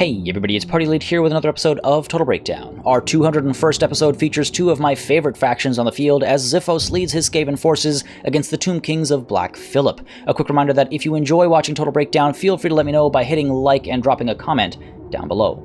Hey everybody, it's Party Lead here with another episode of Total Breakdown. Our 201st episode features two of my favorite factions on the field as Xiphos leads his Skaven forces against the Tomb Kings of Black Phillip. A quick reminder that if you enjoy watching Total Breakdown, feel free to let me know by hitting like and dropping a comment down below.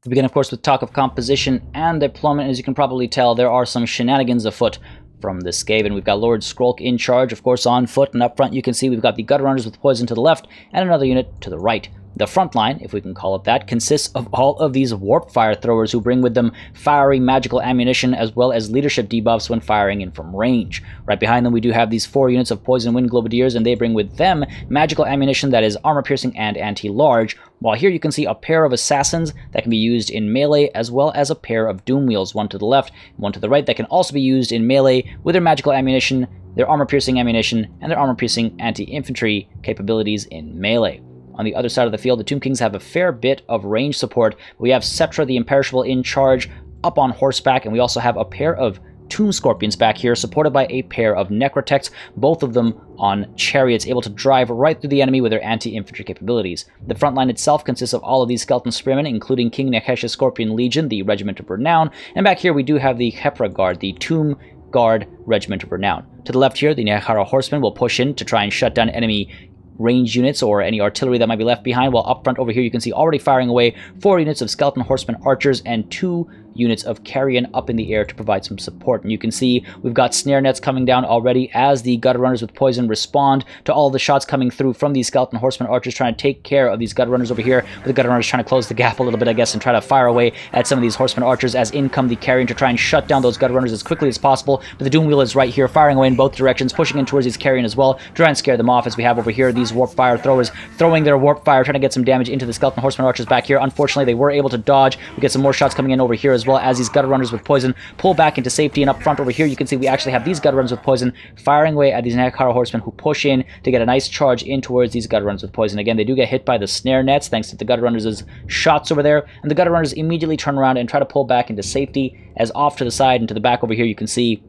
We begin, of course, with talk of composition and deployment. As you can probably tell, there are some shenanigans afoot from this Skaven. We've got Lord Skrolk in charge, of course, on foot, and up front you can see we've got the Gutter Runners with poison to the left and another unit to the right. The front line, if we can call it that, consists of all of these warp fire throwers who bring with them fiery magical ammunition as well as leadership debuffs when firing in from range. Right behind them we do have these 4 units of poison wind globadiers, and they bring with them magical ammunition that is armor piercing and anti-large, while here you can see a pair of assassins that can be used in melee as well as a pair of doom wheels, one to the left, one to the right, that can also be used in melee with their magical ammunition, their armor piercing ammunition, and their armor piercing anti-infantry capabilities in melee. On the other side of the field, the Tomb Kings have a fair bit of range support. We have Cetra the Imperishable in charge, up on horseback, and we also have a pair of Tomb Scorpions back here, supported by a pair of Necrotechs, both of them on chariots, able to drive right through the enemy with their anti-infantry capabilities. The front line itself consists of all of these skeleton spearmen, including King Nehesh's Scorpion Legion, the Regiment of Renown, and back here we do have the Hepra Guard, the Tomb Guard Regiment of Renown. To the left here, the Nehara Horsemen will push in to try and shut down enemy range units or any artillery that might be left behind, while up front over here you can see already firing away 4 units of skeleton horsemen archers and 2 units of carrion up in the air to provide some support. And you can see we've got snare nets coming down already as the gutter runners with poison respond to all the shots coming through from these skeleton horsemen archers, trying to take care of these gutter runners over here, with the gutter runners trying to close the gap a little bit, I guess, and try to fire away at some of these horsemen archers as in come the carrion to try and shut down those gutter runners as quickly as possible. But the doom wheel is right here, firing away in both directions, pushing in towards these carrion as well, to try and scare them off, as we have over here these warp fire throwers throwing their warp fire, trying to get some damage into the skeleton horsemen archers back here. Unfortunately, they were able to dodge. We get some more shots coming in over here as well as these gutter runners with poison pull back into safety, and up front over here you can see we actually have these gutter runners with poison firing away at these Nekara horsemen who push in to get a nice charge in towards these gutter runners with poison. Again, they do get hit by the snare nets thanks to the gutter runners' shots over there, and the gutter runners immediately turn around and try to pull back into safety, as off to the side and to the back over here you can see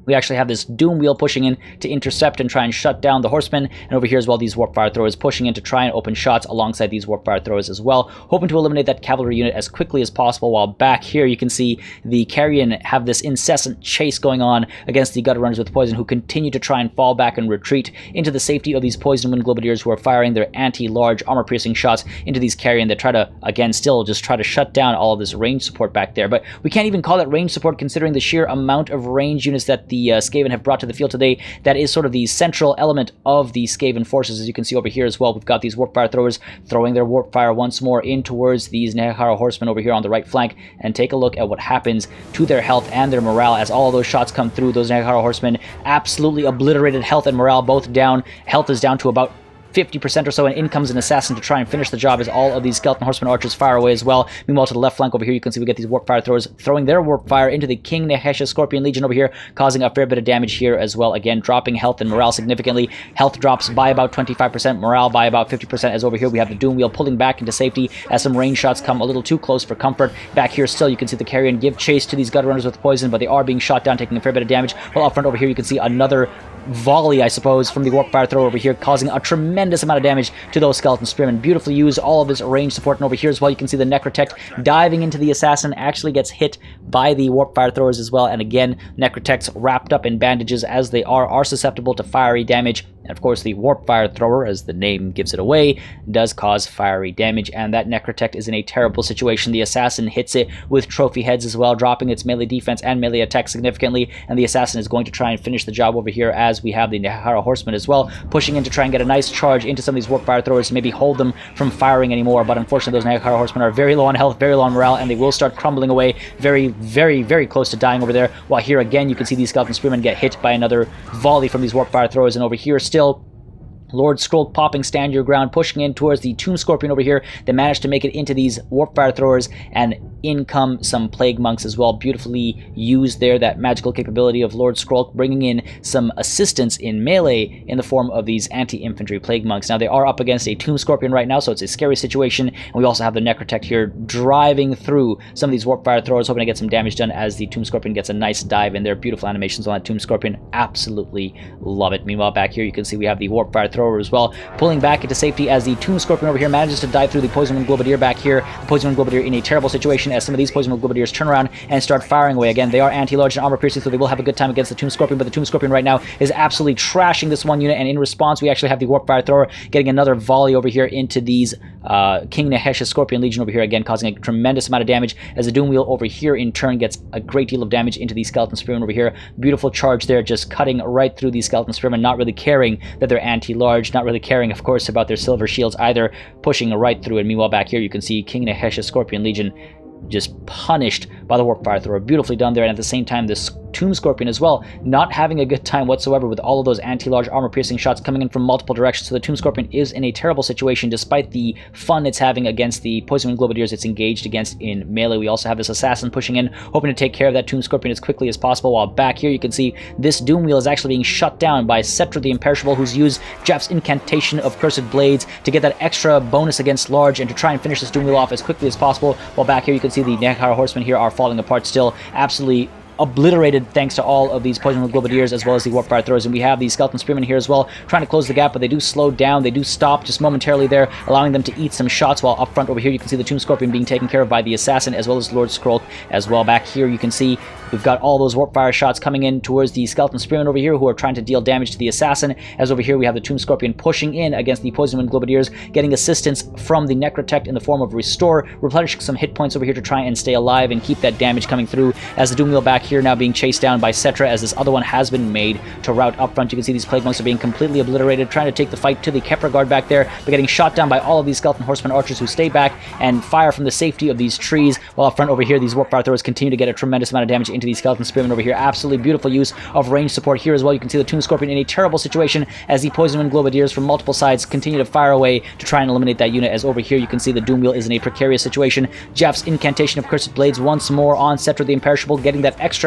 we actually have this doom wheel pushing in to intercept and try and shut down the horsemen, and over here as well these warp fire throwers pushing in to try and open shots alongside these warp fire throwers as well, hoping to eliminate that cavalry unit as quickly as possible, while back here you can see the carrion have this incessant chase going on against the gutter runners with poison, who continue to try and fall back and retreat into the safety of these poison wind globadiers who are firing their anti-large armor piercing shots into these carrion that try to, again, still just try to shut down all of this range support back there. But we can't even call it range support considering the sheer amount of range units that the Skaven have brought to the field today. That is sort of the central element of the Skaven forces. As you can see over here as well, we've got these warp fire throwers throwing their warp fire once more in towards these Nehara horsemen over here on the right flank, and take a look at what happens to their health and their morale as all of those shots come through. Those Nehara horsemen absolutely obliterated, health and morale both down. Health is down to about 50% or so, and in comes an assassin to try and finish the job as all of these skeleton horsemen archers fire away as well. Meanwhile, to the left flank over here you can see we get these warp fire throwers throwing their warp fire into the King Nehesh's Scorpion Legion over here, causing a fair bit of damage here as well, again dropping health and morale significantly. Health drops by about 25%, morale by about 50%, as over here we have the doom wheel pulling back into safety as some range shots come a little too close for comfort. Back here still you can see the carrion give chase to these gutter runners with poison, but they are being shot down, taking a fair bit of damage. While up front over here you can see another volley, I suppose, from the warp fire thrower over here, causing a tremendous amount of damage to those skeleton spearmen. Beautifully used, all of this range support, and over here as well you can see the Necrotech diving into the assassin, actually gets hit by the warp fire throwers as well, and again Necrotechs, wrapped up in bandages as they are susceptible to fiery damage. And of course the warp fire thrower, as the name gives it away, does cause fiery damage, and that Necrotech is in a terrible situation. The assassin hits it with trophy heads as well, dropping its melee defense and melee attack significantly, and the assassin is going to try and finish the job over here, as we have the Nehara horsemen as well pushing in to try and get a nice charge into some of these warp fire throwers to maybe hold them from firing anymore. But unfortunately those Nehara horsemen are very low on health, very low on morale, and they will start crumbling away, very, very, very close to dying over there. While here again you can see these skeleton spearmen get hit by another volley from these warp fire throwers, and over here still Lord Skrolk popping stand your ground, pushing in towards the Tomb Scorpion over here. They managed to make it into these warp fire throwers, and in come some plague monks as well. Beautifully used there, that magical capability of Lord Skrolk, bringing in some assistance in melee in the form of these anti-infantry plague monks. Now they are up against a Tomb Scorpion right now, so it's a scary situation, and we also have the Necrotech here driving through some of these warp fire throwers, hoping to get some damage done as the Tomb Scorpion gets a nice dive in there. Beautiful animations on that Tomb Scorpion, absolutely love it. Meanwhile back here you can see we have the warp fire throwers Thrower as well, pulling back into safety as the Tomb Scorpion over here manages to dive through the Poison Wind Globadier back here. The Poison Wind Globadier in a terrible situation as some of these Poison Wind Globadiers turn around and start firing away. Again, they are anti-large and armor piercing, so they will have a good time against the Tomb Scorpion, but the Tomb Scorpion right now is absolutely trashing this one unit, and in response, we actually have the Warp Fire Thrower getting another volley over here into these King Nehesh's Scorpion Legion over here, again causing a tremendous amount of damage as the Doom Wheel over here in turn gets a great deal of damage into the Skeleton Spearmen over here. Beautiful charge there, just cutting right through these Skeleton Spearmen, not really caring that they're anti-large, not really caring, of course, about their silver shields either, pushing right through it. Meanwhile, back here you can see King Nehesh's Scorpion Legion just punished by the Warp Fire Thrower. Beautifully done there, and at the same time, this Tomb Scorpion as well, not having a good time whatsoever with all of those anti-large armor-piercing shots coming in from multiple directions. So the Tomb Scorpion is in a terrible situation despite the fun it's having against the Poison Wind Globadiers it's engaged against in melee. We also have this Assassin pushing in, hoping to take care of that Tomb Scorpion as quickly as possible, while back here you can see this Doom Wheel is actually being shut down by Cetra the Imperishable, who's used Jeff's incantation of Cursed Blades to get that extra bonus against large and to try and finish this Doom Wheel off as quickly as possible, while back here you can see the Nekhar Horsemen here are falling apart still, absolutely obliterated thanks to all of these Poison Wind Globadiers as well as the Warp Fire Throwers. And we have these Skeleton Spearmen here as well, trying to close the gap, but they do slow down, they do stop just momentarily there, allowing them to eat some shots, while up front over here you can see the Tomb Scorpion being taken care of by the Assassin as well as Lord Skrulk as well. Back here you can see we've got all those Warp Fire shots coming in towards the Skeleton Spearmen over here, who are trying to deal damage to the Assassin, as over here we have the Tomb Scorpion pushing in against the Poison Wind Globadiers, getting assistance from the Necrotect in the form of Restore, replenishing some hit points over here to try and stay alive and keep that damage coming through, as the Doom Wheel back here now being chased down by Cetra as this other one has been made to rout up front. You can see these Plague Monks are being completely obliterated, trying to take the fight to the Kepra Guard back there, but getting shot down by all of these Skeleton Horsemen archers who stay back and fire from the safety of these trees, while up front over here these Warp Fire Throwers continue to get a tremendous amount of damage into these Skeleton Spearmen over here. Absolutely beautiful use of range support here as well. You can see the Tomb Scorpion in a terrible situation as the Poison Wind Globadiers from multiple sides continue to fire away to try and eliminate that unit, as over here you can see the Doom Wheel is in a precarious situation. Jeff's incantation of Cursed Blades once more on Cetra the Imperishable, getting that extra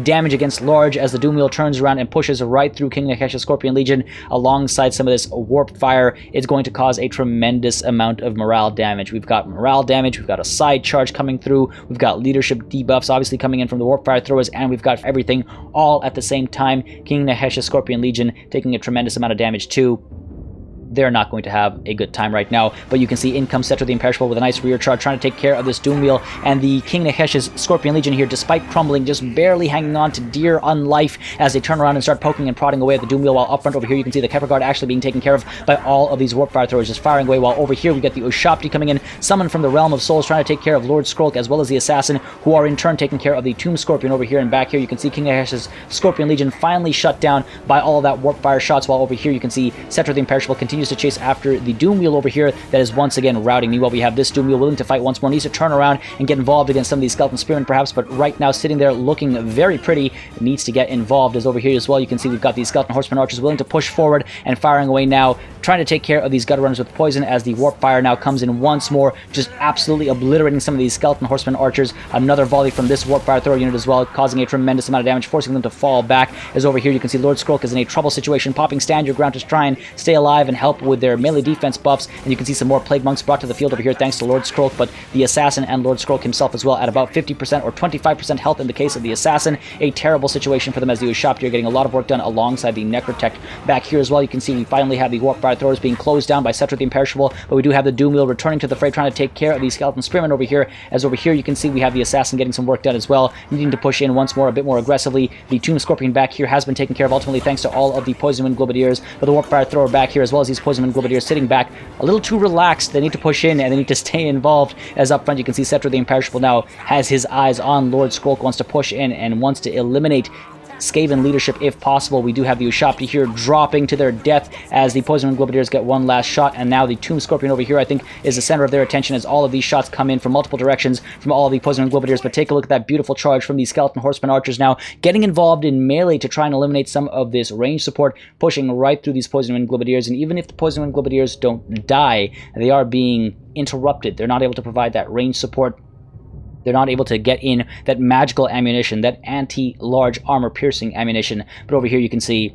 damage against large as the Doom Wheel turns around and pushes right through King Nehesh's Scorpion Legion alongside some of this Warp Fire. It's going to cause a tremendous amount of morale damage. We've got morale damage, we've got a side charge coming through, we've got leadership debuffs obviously coming in from the Warp Fire Throwers, and we've got everything all at the same time. King Nehesh's Scorpion Legion taking a tremendous amount of damage too. They're not going to have a good time right now, but you can see in comes Cetra the Imperishable with a nice rear charge, trying to take care of this Doom Wheel, and the King Nehesh's Scorpion Legion here, despite crumbling, just barely hanging on to dear unlife as they turn around and start poking and prodding away at the Doom Wheel, while up front over here you can see the Kepra Guard actually being taken care of by all of these Warp Fire Throwers just firing away, while over here we get the Ushapti coming in, summoned from the Realm of Souls, trying to take care of Lord Skrulk as well as the Assassin, who are in turn taking care of the Tomb Scorpion over here. And back here you can see King Nehesh's Scorpion Legion finally shut down by all of that Warp Fire shots, while over here you can see Cetra the Imperishable continues to chase after the Doom Wheel over here that is once again routing. Meanwhile, we have this Doom Wheel willing to fight once more, needs to turn around and get involved against some of these Skeleton Spearmen perhaps, but right now sitting there looking very pretty, needs to get involved, as over here as well you can see we've got these Skeleton Horsemen archers willing to push forward and firing away now, trying to take care of these Gutter Runners with poison, as the Warp Fire now comes in once more, just absolutely obliterating some of these Skeleton Horsemen archers. Another volley from this Warp Fire Thrower unit as well, causing a tremendous amount of damage, forcing them to fall back, as over here you can see Lord Skrulk is in a trouble situation, popping Stand Your Ground to try and stay alive and help with their melee defense buffs, and you can see some more Plague Monks brought to the field over here thanks to Lord Skrulk, but the Assassin and Lord Skrulk himself as well at about 50% or 25% health in the case of the Assassin. A terrible situation for them as the Ushapti are getting a lot of work done alongside the Necrotect. Back here as well you can see we finally have the Warp Fire Throwers being closed down by Cetra the Imperishable, but we do have the Doom Wheel returning to the fray, trying to take care of these Skeleton Spearmen over here, as over here you can see we have the Assassin getting some work done as well, needing to push in once more a bit more aggressively. The Tomb Scorpion back here has been taken care of ultimately thanks to all of the Poison Wind Globadiers, but the Warp Fire Thrower back here as well as these Poison Wind Globadiers sitting back a little too relaxed. They need to push in and they need to stay involved, as up front you can see Cetra the Imperishable now has his eyes on Lord Skrulk, wants to push in and wants to eliminate Skaven leadership if possible. We do have the Ushapti here dropping to their death as the Poison Wind Globadiers get one last shot, and now the Tomb Scorpion over here I think is the center of their attention as all of these shots come in from multiple directions from all of the Poison Wind Globadiers. But take a look at that beautiful charge from the Skeleton Horsemen archers now getting involved in melee to try and eliminate some of this range support, pushing right through these Poison Wind Globadiers, and even if the Poison Wind Globadiers don't die, they are being interrupted. They're not able to provide that range support. They're not able to get in that magical ammunition, that anti-large armor-piercing ammunition. But over here you can see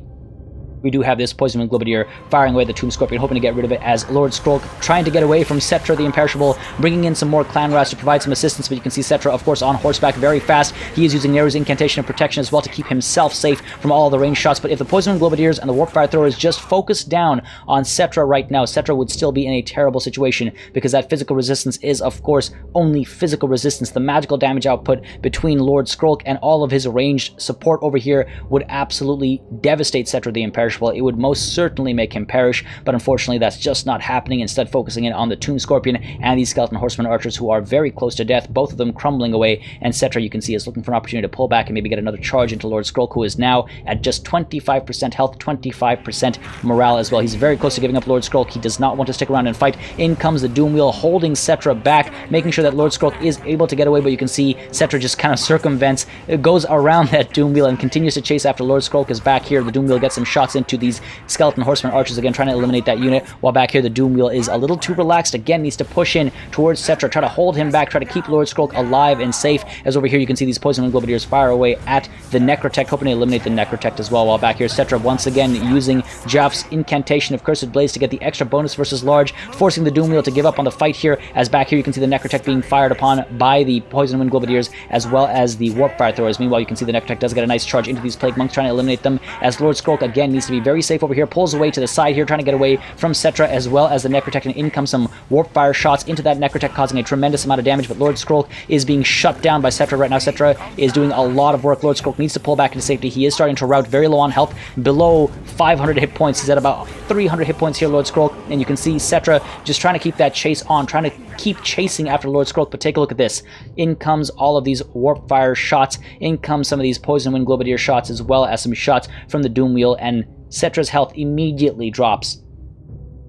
we do have this Poison Wind Globadier firing away the Tomb Scorpion, hoping to get rid of it as Lord Skrulk trying to get away from Settra the Imperishable, bringing in some more clan rats to provide some assistance, but you can see Settra, of course, on horseback very fast. He is using Neru's Incantation of Protection as well to keep himself safe from all the range shots, but if the Poison Wind Globadiers and the Warp Fire Throwers just focus down on Settra right now, Settra would still be in a terrible situation, because that physical resistance is, of course, only physical resistance. The magical damage output between Lord Skrulk and all of his ranged support over here would absolutely devastate Settra the Imperishable. It would most certainly make him perish, but unfortunately that's just not happening, instead focusing in on the Tomb Scorpion and these Skeleton Horseman archers who are very close to death, both of them crumbling away, and Settra, you can see, is looking for an opportunity to pull back and maybe get another charge into Lord Skrulk, who is now at just 25% health, 25% morale as well. He's very close to giving up Lord Skrulk. He does not want to stick around and fight. In comes the Doom Wheel, holding Settra back, making sure that Lord Skrulk is able to get away, but you can see Settra just kind of circumvents, goes around that Doom Wheel and continues to chase after Lord Skrulk. Is back here. The Doom Wheel gets some shots into these Skeleton Horseman archers, again trying to eliminate that unit, while back here the Doom Wheel is a little too relaxed, again needs to push in towards Settra, try to hold him back, try to keep Lord Skrulk alive and safe, as over here you can see these Poison Wind Globadiers fire away at the Necrotect, hoping to eliminate the Necrotect as well, while back here Settra once again using Jaff's Incantation of Cursed Blaze to get the extra bonus versus large, forcing the Doom Wheel to give up on the fight here, as back here you can see the Necrotect being fired upon by the Poison Wind Globadiers as well as the Warp Fire Throwers. Meanwhile, you can see the Necrotect does get a nice charge into these Plague Monks, trying to eliminate them, as Lord Skrulk again needs to be very safe over here, pulls away to the side here, trying to get away from Settra as well as the Necrotect, and in comes some Warp Fire shots into that Necrotect, causing a tremendous amount of damage, but Lord Skrulk is being shut down by Settra right now. Settra is doing a lot of work. Lord Skrulk needs to pull back into safety. He is starting to rout, very low on health, below 500 hit points. He's at about 300 hit points here, Lord Skrulk, and you can see Settra just trying to keep that chase on, trying to keep chasing after Lord Skrulk, but take a look at this. In comes all of these Warp Fire shots, in comes some of these Poison Wind Globadier shots, as well as some shots from the Doom Wheel, and Settra's health immediately drops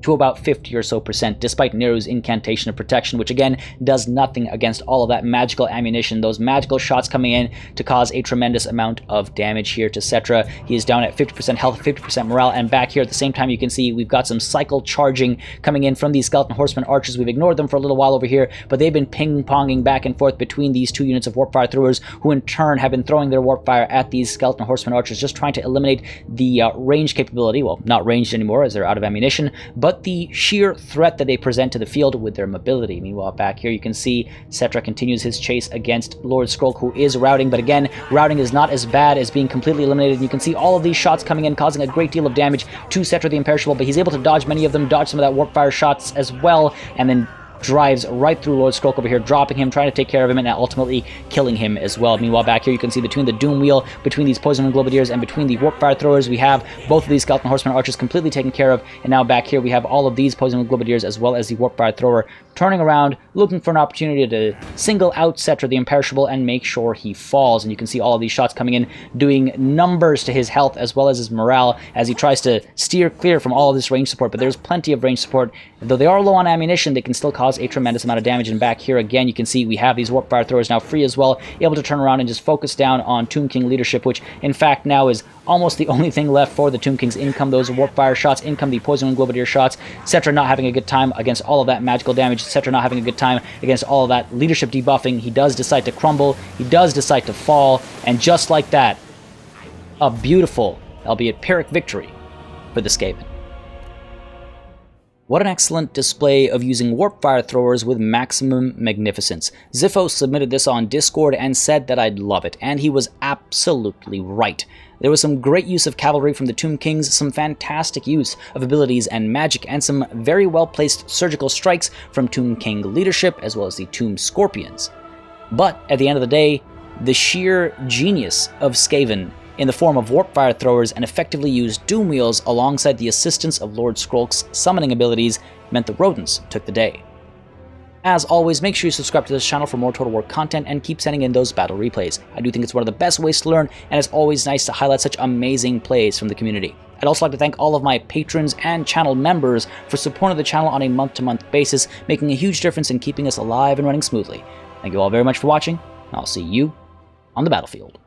to about 50 or so percent, despite Neru's Incantation of Protection, which again does nothing against all of that magical ammunition, those magical shots coming in to cause a tremendous amount of damage here to Settra. He is down at 50% health, 50% morale, and back here at the same time you can see we've got some cycle charging coming in from these Skeleton Horseman archers. We've ignored them for a little while over here, but they've been ping-ponging back and forth between these two units of Warp Fire Throwers, who in turn have been throwing their Warp Fire at these Skeleton Horseman archers, just trying to eliminate the range capability. Well, not ranged anymore as they're out of ammunition, but the sheer threat that they present to the field with their mobility. Meanwhile, back here you can see Settra continues his chase against Lord Skrulk, who is routing, but again, routing is not as bad as being completely eliminated. You can see all of these shots coming in, causing a great deal of damage to Settra the Imperishable, but he's able to dodge many of them, dodge some of that Warp Fire shots as well, and then drives right through Lord Skrulk over here, dropping him, trying to take care of him, and ultimately killing him as well. Meanwhile, back here you can see between the Doom Wheel, between these Poison Wind Globadiers, and between the Warp Fire Throwers, we have both of these Skeleton Horseman archers completely taken care of, and now back here we have all of these Poison Wind Globadiers as well as the Warp Fire Thrower turning around, looking for an opportunity to single out Settra the Imperishable and make sure he falls. And you can see all of these shots coming in, doing numbers to his health as well as his morale as he tries to steer clear from all of this range support, but there's plenty of range support. Though they are low on ammunition, they can still cause a tremendous amount of damage. And back here again, you can see we have these Warp Fire Throwers now free as well, able to turn around and just focus down on Tomb King leadership, which in fact now is almost the only thing left for the Tomb Kings. In come those Warp Fire shots, in come the Poison Wind Globadier shots. Settra not having a good time against all of that magical damage. Settra not having a good time against all of that leadership debuffing. He does decide to crumble. He does decide to fall. And just like that, a beautiful, albeit Pyrrhic victory for the Skaven. What an excellent display of using Warp Fire Throwers with maximum magnificence. Xiphos submitted this on Discord and said that I'd love it, and he was absolutely right. There was some great use of cavalry from the Tomb Kings, some fantastic use of abilities and magic, and some very well-placed surgical strikes from Tomb King leadership, as well as the Tomb Scorpions. But at the end of the day, the sheer genius of Skaven in the form of Warp Fire Throwers and effectively used Doom Wheels alongside the assistance of Lord Skrulk's summoning abilities meant the rodents took the day. As always, make sure you subscribe to this channel for more Total War content and keep sending in those battle replays. I do think it's one of the best ways to learn, and it's always nice to highlight such amazing plays from the community. I'd also like to thank all of my patrons and channel members for supporting the channel on a month-to-month basis, making a huge difference in keeping us alive and running smoothly. Thank you all very much for watching, and I'll see you on the battlefield.